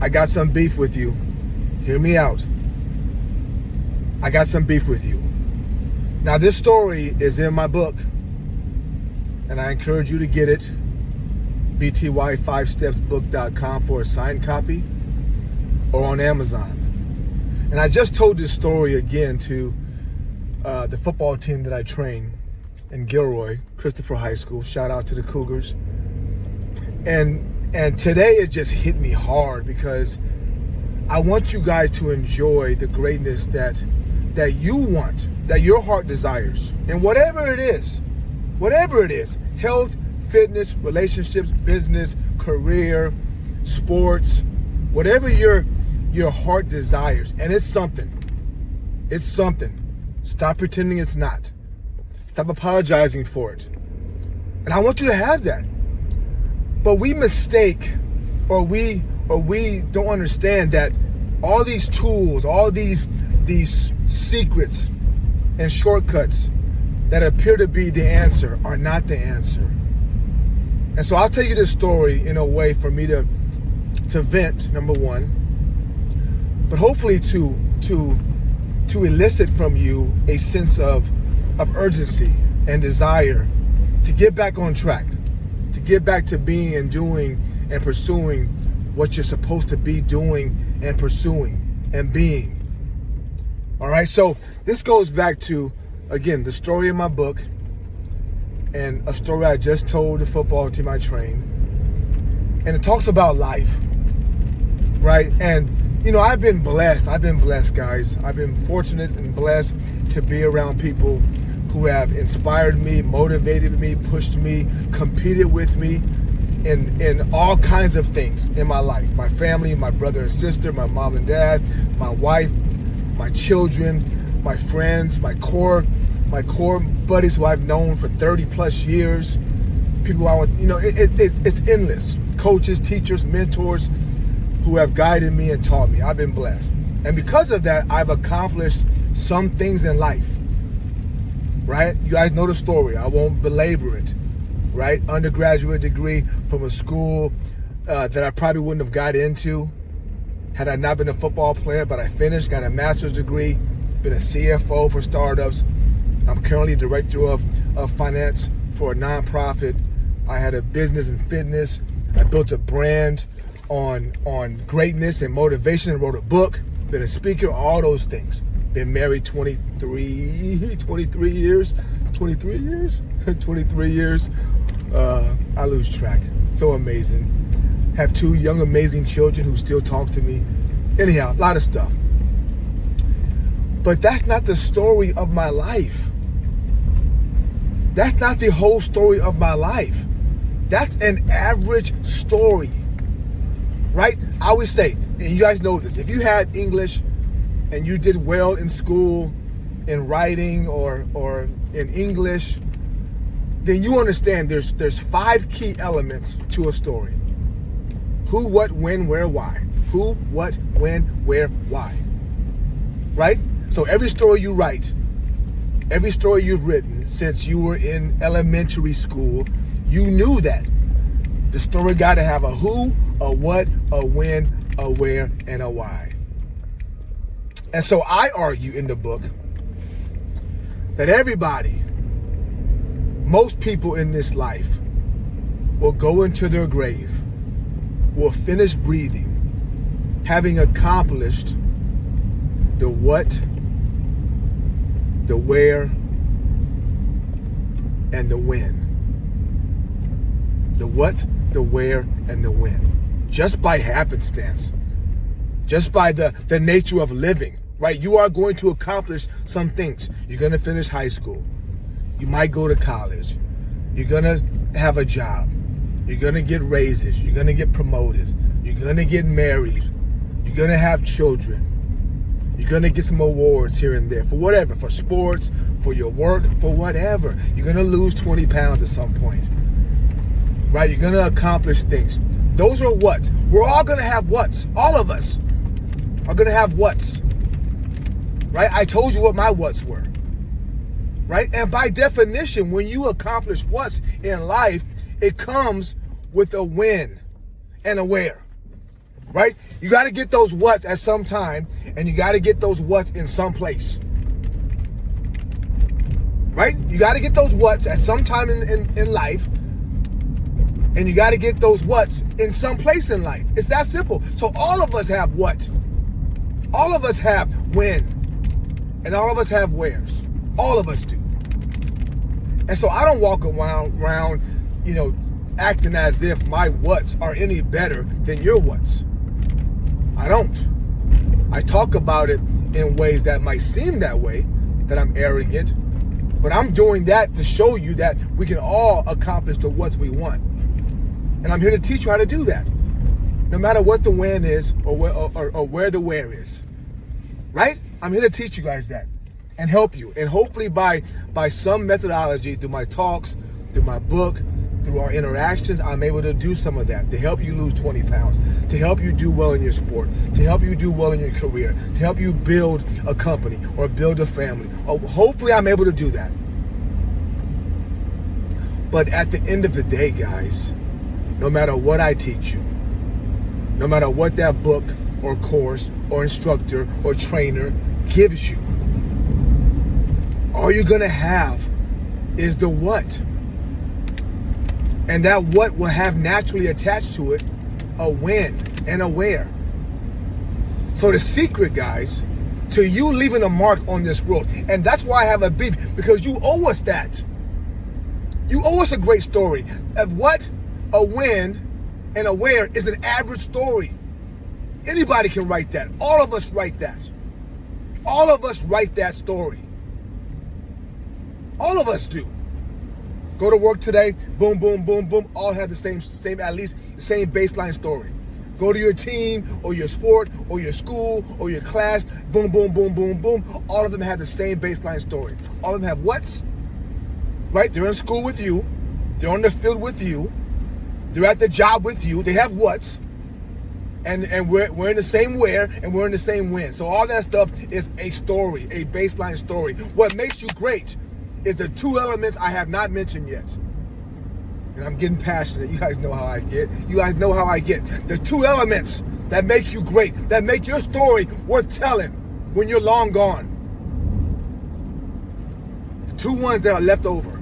I got some beef with you. Hear me out. I got some beef with you. Now, this story is in my book, and I encourage you to get it. bty5stepsbook.com for a signed copy, or on Amazon. And I just told this story again to the football team that I train in Gilroy, Christopher High School. Shout out to the Cougars. And today it just hit me hard because I want you guys to enjoy the greatness that you want, that your heart desires. And whatever it is, health, fitness, relationships, business, career, sports, whatever your heart desires. And it's something. Stop pretending it's not. Stop apologizing for it. And I want you to have that. But we mistake, or we don't understand that all these tools, all these secrets and shortcuts that appear to be the answer are not the answer. And so I'll tell you this story in a way for me to vent, number one, but hopefully to elicit from you a sense of urgency and desire to get back on track, to get back to being and doing and pursuing what you're supposed to be doing and pursuing and being. All right, so this goes back to, again, the story in my book and a story I just told the football team I train. And it talks about life, right? And, you know, I've been blessed, guys. I've been fortunate and blessed to be around people who have inspired me, motivated me, pushed me, competed with me in all kinds of things in my life. My family, my brother and sister, my mom and dad, my wife, my children, my friends, my core buddies who I've known for 30 plus years. People I want, it's endless. Coaches, teachers, mentors who have guided me and taught me. I've been blessed. And because of that, I've accomplished some things in life. Right? You guys know the story. I won't belabor it. Right? Undergraduate degree from a school that I probably wouldn't have got into had I not been a football player, but I finished, got a master's degree, been a CFO for startups. I'm currently director of finance for a nonprofit. I had a business in fitness. I built a brand on greatness and motivation and wrote a book, been a speaker, all those things. Been married 23 years. I lose track. So amazing. Have 2 young, amazing children who still talk to me. Anyhow, a lot of stuff. But that's not the story of my life. That's not the whole story of my life. That's an average story, right? I always say, and you guys know this, if you had English and you did well in school, in writing or in English, then you understand there's 5 key elements to a story. Who, what, when, where, why. Who, what, when, where, why. Right? So every story you write, every story you've written since you were in elementary school, you knew that. The story got to have a who, a what, a when, a where, and a why. And so I argue in the book that everybody, most people in this life will go into their grave, will finish breathing, having accomplished the what, the where, and the when. The what, the where, and the when. Just by happenstance. Just by the nature of living, right? You are going to accomplish some things. You're going to finish high school. You might go to college. You're going to have a job. You're going to get raises. You're going to get promoted. You're going to get married. You're going to have children. You're going to get some awards here and there for whatever, for sports, for your work, for whatever. You're going to lose 20 pounds at some point, right? You're going to accomplish things. Those are what's. We're all going to have what's. All of us are going to have what's, right? I told you what my what's were, right? And by definition, when you accomplish what's in life, it comes with a when and a where. right? You got to get those what's at some time, and you got to get those what's in some place. Right? You got to get those what's at some time in life, and you got to get those what's in some place in life. It's that simple. So all of us have what? All of us have when, and all of us have wheres. All of us do. And so I don't walk around, acting as if my what's are any better than your what's. I don't. I talk about it in ways that might seem that way, that I'm arrogant, but I'm doing that to show you that we can all accomplish the what's we want. And I'm here to teach you how to do that. No matter what the when is or where the where is. Right? I'm here to teach you guys that and help you. And hopefully by some methodology, through my talks, through my book, through our interactions, I'm able to do some of that to help you lose 20 pounds, to help you do well in your sport, to help you do well in your career, to help you build a company or build a family. Hopefully I'm able to do that. But at the end of the day, guys, no matter what I teach you, no matter what that book or course or instructor or trainer gives you, all you're going to have is the what. And that what will have naturally attached to it a when and a where. So the secret, guys, to you leaving a mark on this world, and that's why I have a beef, because you owe us that. You owe us a great story. A what, a when, and a where is an average story. Anybody can write that. All of us write that. All of us write that story. All of us do. Go to work today, boom, boom, boom, boom, all have the same, at least the same baseline story. Go to your team or your sport or your school or your class, boom, boom, boom, boom, boom. All of them have the same baseline story. All of them have what's, right? They're in school with you. They're on the field with you. They're at the job with you. They have what's. And we're in the same where, and we're in the same when. So all that stuff is a story, a baseline story. What makes you great is the two elements I have not mentioned yet. And I'm getting passionate. You guys know how I get. You guys know how I get. The two elements that make you great, that make your story worth telling when you're long gone. The two ones that are left over.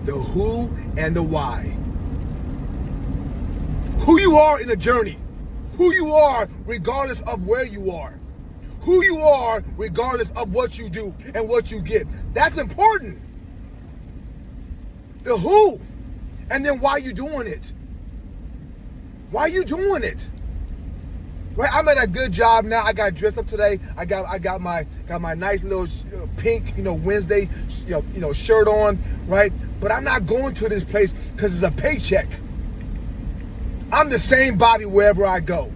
The who and the why. Who you are in a journey. Who you are regardless of where you are. Who you are regardless of what you do and what you get. That's important. The who. And then why you doing it. Why you doing it? Right? I'm at a good job now. I got dressed up today. I got my nice little pink, Wednesday, shirt on, right? But I'm not going to this place because it's a paycheck. I'm the same Bobby wherever I go.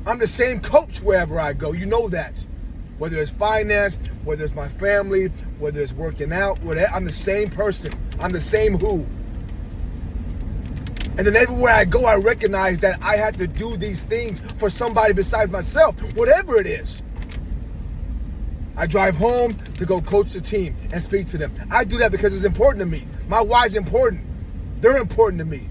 I'm the same coach wherever I go. You know that. Whether it's finance, whether it's my family, whether it's working out, whatever, I'm the same person. I'm the same who. And then everywhere I go, I recognize that I have to do these things for somebody besides myself, whatever it is. I drive home to go coach the team and speak to them. I do that because it's important to me. My why's important. They're important to me.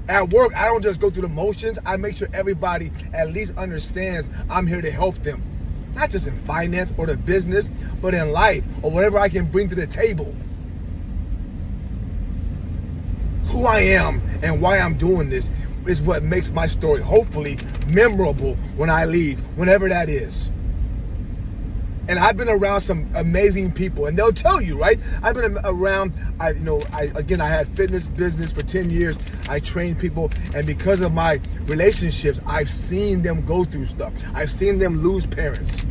At work, I don't just go through the motions. I make sure everybody at least understands I'm here to help them. Not just in finance or the business, but in life or whatever I can bring to the table. Who I am and why I'm doing this is what makes my story hopefully memorable when I leave, whenever that is. And I've been around some amazing people, and they'll tell you, right? I've been around, I had fitness business for 10 years. I trained people, and because of my relationships, I've seen them go through stuff. I've seen them lose parents.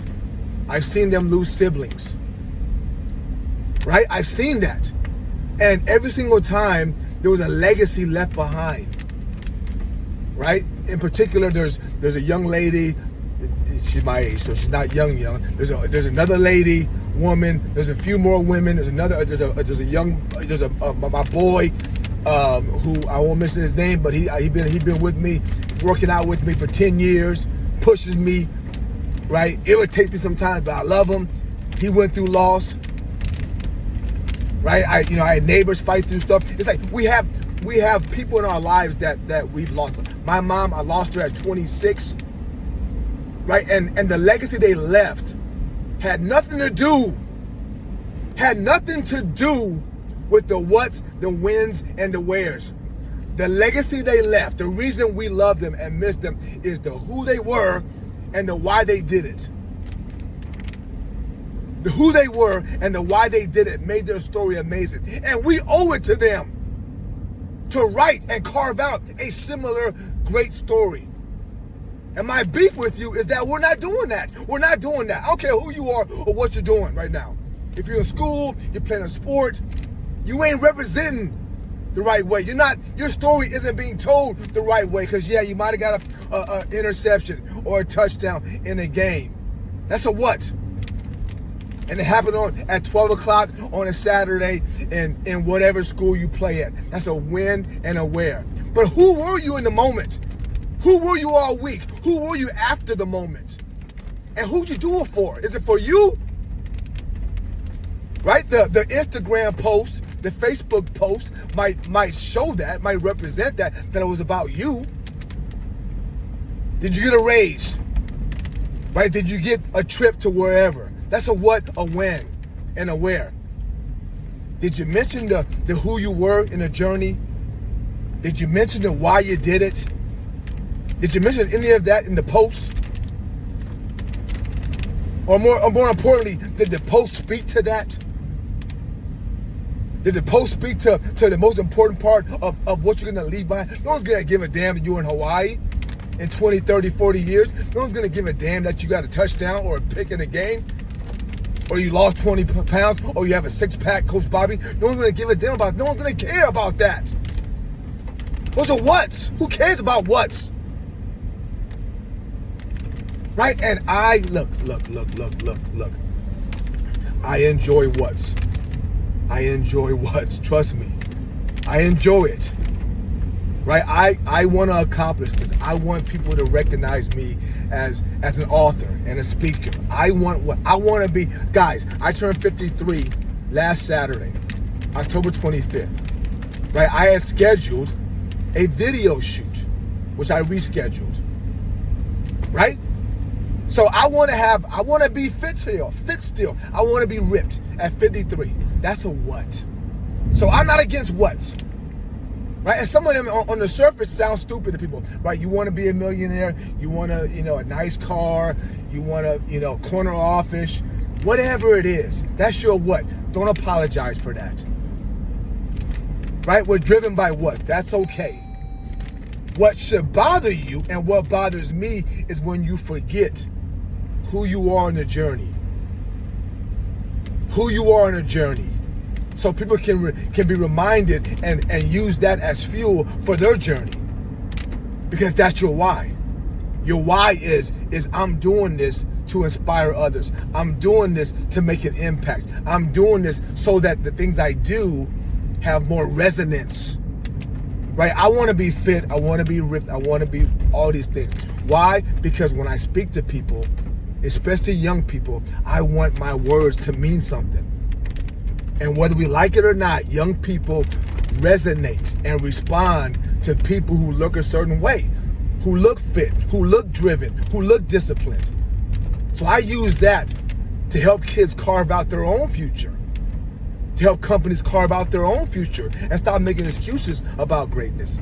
I've seen them lose siblings, right? I've seen that. And every single time, there was a legacy left behind, right? In particular, there's a young lady. She's my age, so she's not young. There's another lady, woman. There's a few more women. There's my boy, who I won't mention his name, but he been with me, working out with me for 10 years, pushes me, right? Irritates me sometimes, but I love him. He went through loss, right? I had neighbors fight through stuff. It's like we have we have people in our lives that we've lost. My mom, I lost her at 26, right? And the legacy they left had nothing to do with the whats, the wins, and the wheres. The legacy they left, the reason we love them and miss them is the who they were and the why they did it. The who they were and the why they did it made their story amazing. And we owe it to them to write and carve out a similar great story. And my beef with you is that we're not doing that. We're not doing that. I don't care who you are or what you're doing right now. If you're in school, you're playing a sport, you ain't representing the right way. Your story isn't being told the right way because, yeah, you might have got an interception or a touchdown in a game. That's a what? And it happened at 12 o'clock on a Saturday in whatever school you play at. That's a win and a where. But who were you in the moment? Who were you all week? Who were you after the moment? And who you do it for? Is it for you? Right? The Instagram post, the Facebook post might show that, might represent that it was about you. Did you get a raise? Right? Did you get a trip to wherever? That's a what, a when, and a where. Did you mention the who you were in the journey? Did you mention the why you did it? Did you mention any of that in the post? Or more importantly, did the post speak to that? Did the post speak to the most important part of what you're going to leave behind? No one's going to give a damn that you're in Hawaii in 20, 30, 40 years. No one's going to give a damn that you got a touchdown or a pick in a game. Or you lost 20 pounds, or you have a six-pack, Coach Bobby. No one's going to give a damn about it. No one's going to care about that. Those are whats. Who cares about whats? Right? And look. I enjoy whats. Trust me. I enjoy it. Right? I want to accomplish this. I want people to recognize me as an author and a speaker. I want to be. Guys, I turned 53 last Saturday, October 25th. Right? I had scheduled a video shoot, which I rescheduled. Right? So I want to be fit still. I want to be ripped at 53. That's a what. So I'm not against whats. Right? And some of them on the surface sound stupid to people. Right? You want to be a millionaire. You want a nice car. You want a, corner office. Whatever it is. That's your what. Don't apologize for that. Right? We're driven by what? That's okay. What should bother you and what bothers me is when you forget who you are in the journey. Who you are in a journey. So people can be reminded and use that as fuel for their journey. Because that's your why. Your why is I'm doing this to inspire others. I'm doing this to make an impact. I'm doing this so that the things I do have more resonance. Right? I want to be fit. I want to be ripped. I want to be all these things. Why? Because when I speak to people, especially young people, I want my words to mean something. And whether we like it or not, young people resonate and respond to people who look a certain way, who look fit, who look driven, who look disciplined. So I use that to help kids carve out their own future, to help companies carve out their own future and stop making excuses about greatness.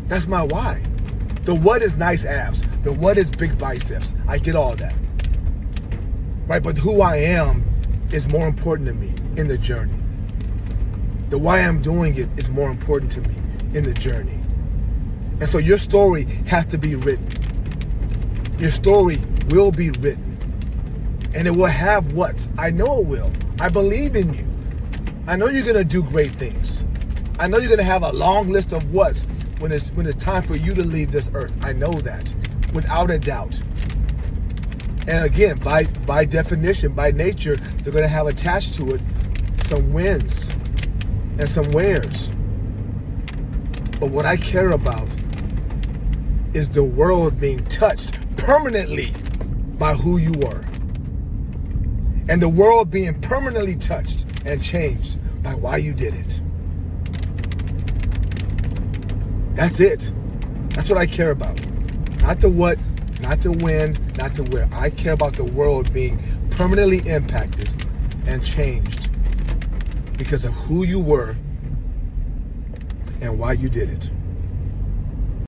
That's my why. The what is nice abs. The what is big biceps. I get all that. Right? But who I am is more important to me in the journey. The why I'm doing it is more important to me in the journey. And so your story has to be written. Your story will be written. And it will have what? I know it will. I believe in you. I know you're going to do great things. I know you're going to have a long list of what's when it's time for you to leave this earth. I know that without a doubt. And again, by definition, by nature, they're going to have attached to it some wins and some wheres. But what I care about is the world being touched permanently by who you were. And the world being permanently touched and changed by why you did it. That's it. That's what I care about. Not the what, not the when, not the where. I care about the world being permanently impacted and changed because of who you were and why you did it.